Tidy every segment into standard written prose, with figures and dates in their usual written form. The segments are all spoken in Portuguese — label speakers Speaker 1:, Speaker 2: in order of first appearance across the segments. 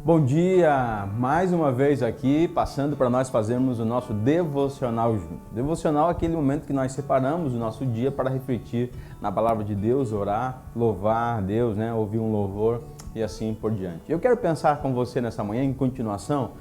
Speaker 1: Bom dia, mais uma vez aqui, passando para nós fazermos o nosso devocional junto. Devocional é aquele momento que nós separamos o nosso dia para refletir na palavra de Deus, orar, louvar a Deus, ouvir um louvor e assim por diante. Eu quero pensar com você nessa manhã, em continuação,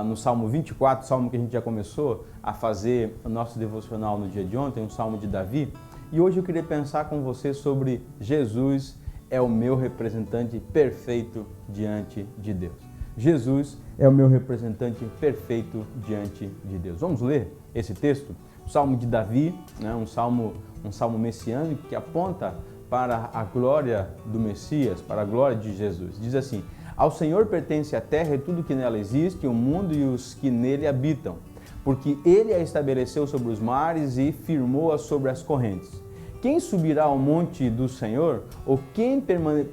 Speaker 1: no Salmo 24, salmo que a gente já começou a fazer o nosso devocional no dia de ontem, um salmo de Davi. E hoje eu queria pensar com você sobre Jesus é o meu representante perfeito diante de Deus. Jesus é o meu representante perfeito diante de Deus. Vamos ler esse texto? O Salmo de Davi, um salmo messiânico que aponta para a glória do Messias, para a glória de Jesus. Diz assim: ao Senhor pertence a terra e tudo que nela existe, o mundo e os que nele habitam, porque Ele a estabeleceu sobre os mares e firmou-a sobre as correntes. Quem subirá ao monte do Senhor? Ou quem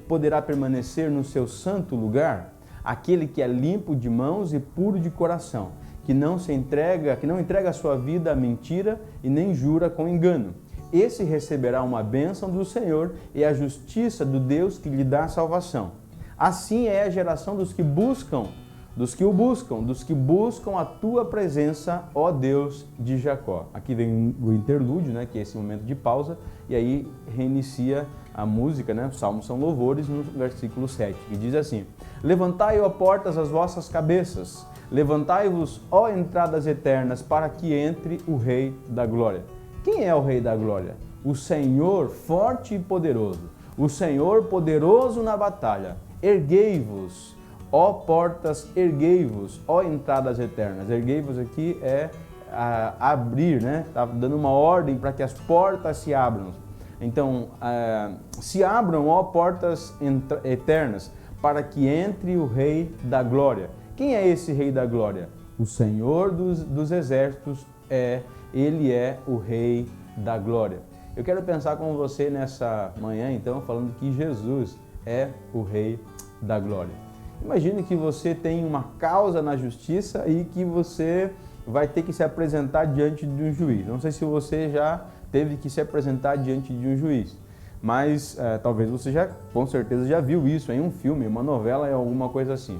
Speaker 1: poderá permanecer no seu santo lugar? Aquele que é limpo de mãos e puro de coração, que não entrega a sua vida à mentira e nem jura com engano. Esse receberá uma bênção do Senhor e a justiça do Deus que lhe dá salvação. Assim é a geração dos que o buscam a tua presença, ó Deus de Jacó. Aqui vem o interlúdio, que é esse momento de pausa, e aí reinicia a música, Os salmos são louvores, no versículo 7, que diz assim: levantai, ó portas, as vossas cabeças, levantai-vos, ó entradas eternas, para que entre o Rei da Glória. Quem é o Rei da Glória? O Senhor forte e poderoso, o Senhor poderoso na batalha. Erguei-vos, ó portas, erguei-vos, ó entradas eternas. Erguei-vos aqui é abrir, Está dando uma ordem para que as portas se abram. Então, se abram, ó portas eternas, para que entre o Rei da Glória. Quem é esse Rei da Glória? O Senhor dos exércitos, Ele é o Rei da Glória. Eu quero pensar com você nessa manhã, então, falando que Jesus é o Rei da Glória. Imagine que você tem uma causa na justiça e que você vai ter que se apresentar diante de um juiz. Não sei se você já teve que se apresentar diante de um juiz, mas talvez você com certeza já viu isso em um filme, uma novela, alguma coisa assim.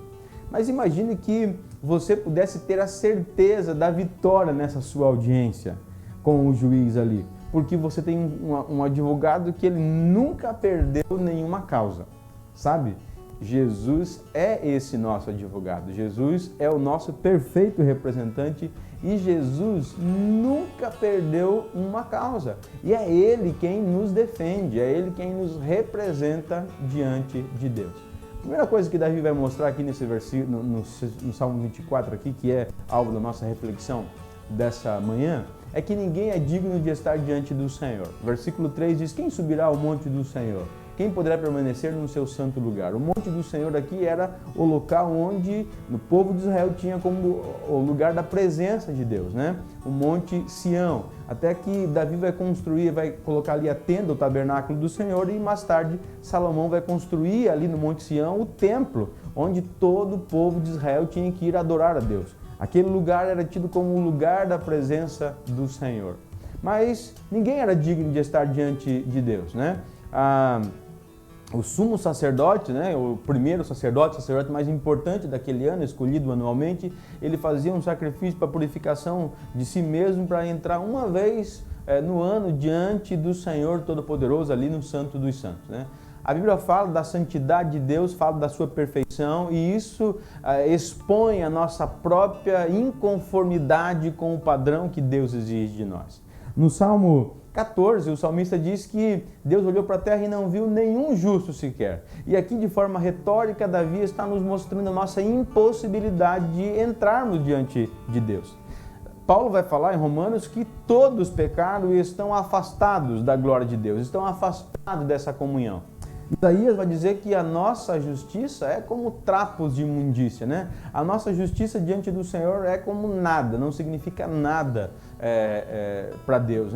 Speaker 1: Mas imagine que você pudesse ter a certeza da vitória nessa sua audiência com o juiz ali, porque você tem um advogado que ele nunca perdeu nenhuma causa, sabe? Jesus é esse nosso advogado, Jesus é o nosso perfeito representante e Jesus nunca perdeu uma causa. E é Ele quem nos defende, é Ele quem nos representa diante de Deus. A primeira coisa que Davi vai mostrar aqui nesse versículo, no Salmo 24 aqui, que é alvo da nossa reflexão dessa manhã, é que ninguém é digno de estar diante do Senhor. Versículo 3 diz: quem subirá ao monte do Senhor? Quem poderá permanecer no seu santo lugar? O monte do Senhor aqui era o local onde o povo de Israel tinha como o lugar da presença de Deus, O monte Sião. Até que Davi vai colocar ali a tenda, o tabernáculo do Senhor, e mais tarde Salomão vai construir ali no monte Sião o templo, onde todo o povo de Israel tinha que ir adorar a Deus. Aquele lugar era tido como o lugar da presença do Senhor. Mas ninguém era digno de estar diante de Deus, O sumo sacerdote, o primeiro sacerdote, o sacerdote mais importante daquele ano, escolhido anualmente, ele fazia um sacrifício para purificação de si mesmo para entrar uma vez no ano diante do Senhor Todo-Poderoso, ali no Santo dos Santos. A Bíblia fala da santidade de Deus, fala da sua perfeição e isso expõe a nossa própria inconformidade com o padrão que Deus exige de nós. No Salmo 14, o salmista diz que Deus olhou para a terra e não viu nenhum justo sequer. E aqui, de forma retórica, Davi está nos mostrando a nossa impossibilidade de entrarmos diante de Deus. Paulo vai falar em Romanos que todos pecaram e estão afastados da glória de Deus, estão afastados dessa comunhão. Isaías vai dizer que a nossa justiça é como trapos de imundícia, A nossa justiça diante do Senhor é como nada, não significa nada para Deus,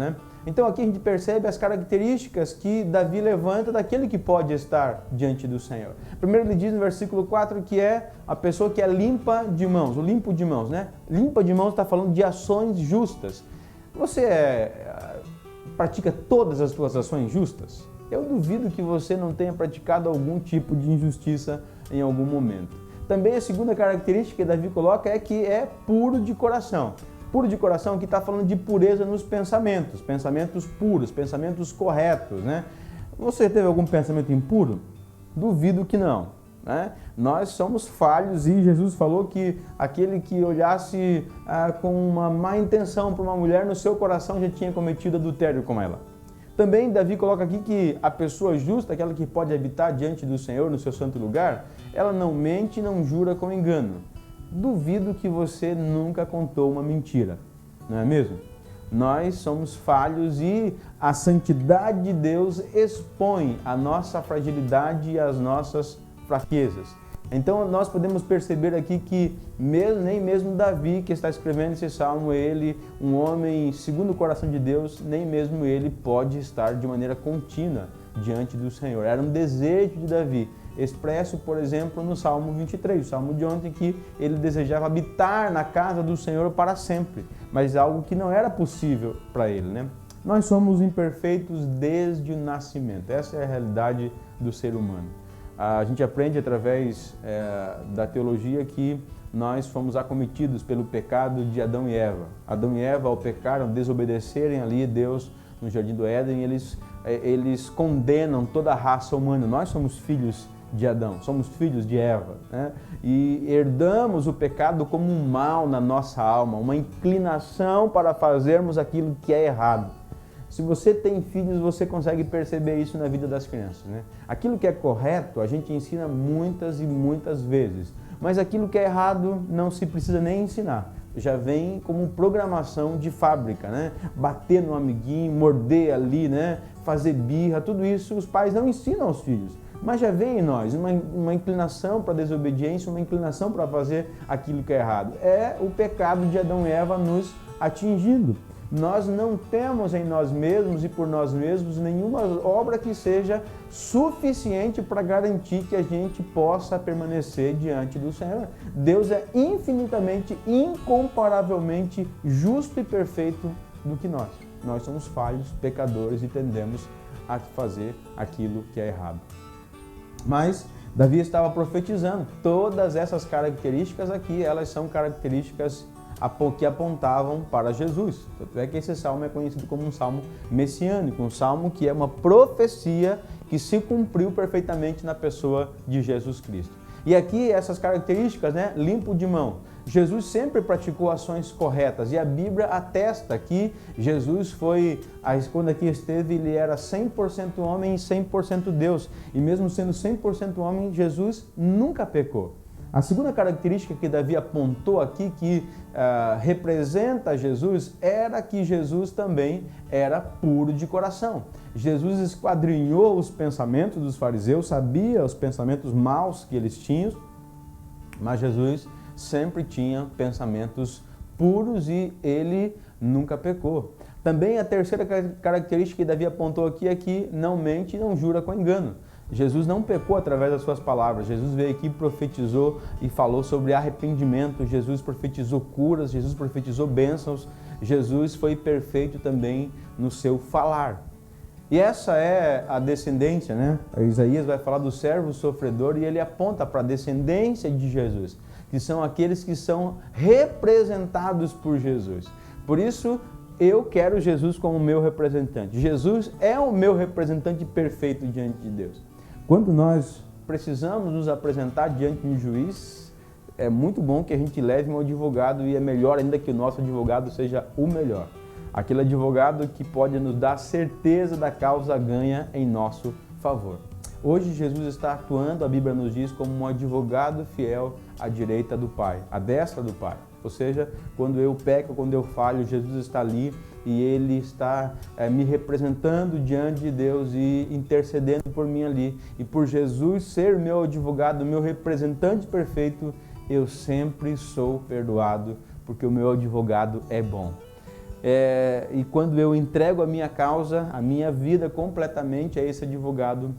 Speaker 1: Então aqui a gente percebe as características que Davi levanta daquele que pode estar diante do Senhor. Primeiro ele diz no versículo 4 que é a pessoa que é limpa de mãos, o limpo de mãos, Limpa de mãos está falando de ações justas. Você pratica todas as suas ações justas? Eu duvido que você não tenha praticado algum tipo de injustiça em algum momento. Também a segunda característica que Davi coloca é que é puro de coração. Puro de coração aqui está falando de pureza nos pensamentos, pensamentos puros, pensamentos corretos, né? Você teve algum pensamento impuro? Duvido que não, né? Nós somos falhos e Jesus falou que aquele que olhasse com uma má intenção para uma mulher, no seu coração já tinha cometido adultério com ela. Também Davi coloca aqui que a pessoa justa, aquela que pode habitar diante do Senhor no seu santo lugar, ela não mente e não jura com engano. Duvido que você nunca contou uma mentira, não é mesmo? Nós somos falhos e a santidade de Deus expõe a nossa fragilidade e as nossas fraquezas. Então nós podemos perceber aqui que nem mesmo Davi, que está escrevendo esse salmo, ele, um homem segundo o coração de Deus, nem mesmo ele pode estar de maneira contínua diante do Senhor. Era um desejo de Davi, expresso, por exemplo, no Salmo 23, o Salmo de ontem, que ele desejava habitar na casa do Senhor para sempre, mas algo que não era possível para ele, né? Nós somos imperfeitos desde o nascimento, essa é a realidade do ser humano. A gente aprende através da teologia que nós fomos acometidos pelo pecado de Adão e Eva. Adão e Eva, ao pecaram, desobedecerem ali Deus no Jardim do Éden, eles condenam toda a raça humana. Nós somos filhos de Adão, somos filhos de Eva, né? E herdamos o pecado como um mal na nossa alma, uma inclinação para fazermos aquilo que é errado. Se você tem filhos, você consegue perceber isso na vida das crianças, né? Aquilo que é correto, a gente ensina muitas e muitas vezes, mas aquilo que é errado não se precisa nem ensinar. Já vem como programação de fábrica, né? Bater no amiguinho, morder ali, né? Fazer birra, tudo isso os pais não ensinam aos filhos. Mas já vem em nós uma inclinação para a desobediência, uma inclinação para fazer aquilo que é errado. É o pecado de Adão e Eva nos atingindo. Nós não temos em nós mesmos e por nós mesmos nenhuma obra que seja suficiente para garantir que a gente possa permanecer diante do Senhor. Deus é infinitamente, incomparavelmente justo e perfeito do que nós. Nós somos falhos, pecadores e tendemos a fazer aquilo que é errado. Mas Davi estava profetizando. Todas essas características aqui, elas são características que apontavam para Jesus. Tanto é que esse salmo é conhecido como um salmo messiânico, um salmo que é uma profecia que se cumpriu perfeitamente na pessoa de Jesus Cristo. E aqui essas características, né? Limpo de mão. Jesus sempre praticou ações corretas e a Bíblia atesta que Jesus quando aqui esteve, ele era 100% homem e 100% Deus. E mesmo sendo 100% homem, Jesus nunca pecou. A segunda característica que Davi apontou aqui, que representa Jesus, era que Jesus também era puro de coração. Jesus esquadrinhou os pensamentos dos fariseus, sabia os pensamentos maus que eles tinham, mas Jesus sempre tinha pensamentos puros e ele nunca pecou. Também a terceira característica que Davi apontou aqui é que não mente e não jura com engano. Jesus não pecou através das suas palavras. Jesus veio aqui, profetizou e falou sobre arrependimento. Jesus profetizou curas, Jesus profetizou bênçãos. Jesus foi perfeito também no seu falar. E essa é a descendência, né? Isaías vai falar do servo sofredor e ele aponta para a descendência de Jesus, que são aqueles que são representados por Jesus. Por isso, eu quero Jesus como meu representante. Jesus é o meu representante perfeito diante de Deus. Quando nós precisamos nos apresentar diante de um juiz, é muito bom que a gente leve um advogado e é melhor ainda que o nosso advogado seja o melhor. Aquele advogado que pode nos dar certeza da causa ganha em nosso favor. Hoje Jesus está atuando, a Bíblia nos diz, como um advogado fiel à direita do Pai, à destra do Pai. Ou seja, quando eu peco, quando eu falho, Jesus está ali e Ele está me representando diante de Deus e intercedendo por mim ali. E por Jesus ser meu advogado, meu representante perfeito, eu sempre sou perdoado, porque o meu advogado é bom. E quando eu entrego a minha causa, a minha vida completamente a esse advogado,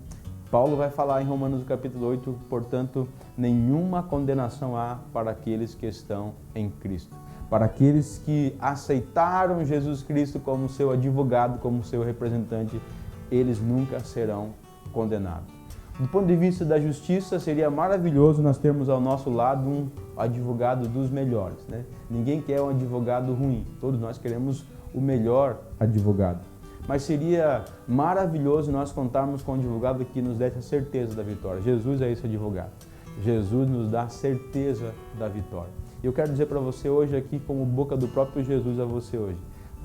Speaker 1: Paulo vai falar em Romanos capítulo 8, portanto, nenhuma condenação há para aqueles que estão em Cristo. Para aqueles que aceitaram Jesus Cristo como seu advogado, como seu representante, eles nunca serão condenados. Do ponto de vista da justiça, seria maravilhoso nós termos ao nosso lado um advogado dos melhores, né? Ninguém quer um advogado ruim, todos nós queremos o melhor advogado. Mas seria maravilhoso nós contarmos com um advogado que nos desse a certeza da vitória. Jesus é esse advogado. Jesus nos dá a certeza da vitória. E eu quero dizer para você hoje aqui, como boca do próprio Jesus a você hoje,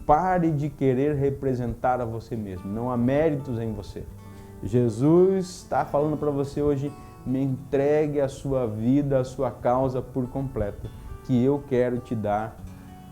Speaker 1: pare de querer representar a você mesmo, não há méritos em você. Jesus está falando para você hoje, me entregue a sua vida, a sua causa por completo, que eu quero te dar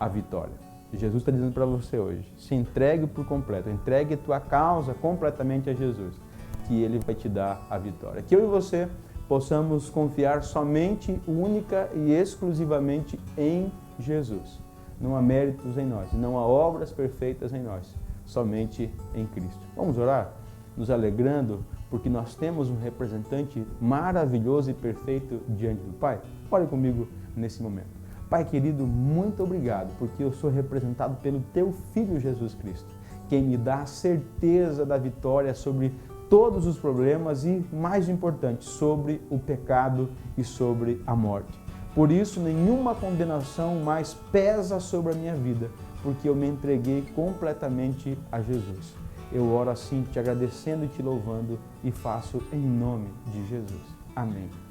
Speaker 1: a vitória. Jesus está dizendo para você hoje, se entregue por completo, entregue a tua causa completamente a Jesus, que Ele vai te dar a vitória. Que eu e você possamos confiar somente, única e exclusivamente em Jesus. Não há méritos em nós, não há obras perfeitas em nós, somente em Cristo. Vamos orar? Nos alegrando porque nós temos um representante maravilhoso e perfeito diante do Pai? Ore comigo nesse momento. Pai querido, muito obrigado porque eu sou representado pelo Teu Filho Jesus Cristo, quem me dá a certeza da vitória sobre todos os problemas e, mais importante, sobre o pecado e sobre a morte. Por isso, nenhuma condenação mais pesa sobre a minha vida, porque eu me entreguei completamente a Jesus. Eu oro assim, te agradecendo e te louvando e faço em nome de Jesus. Amém.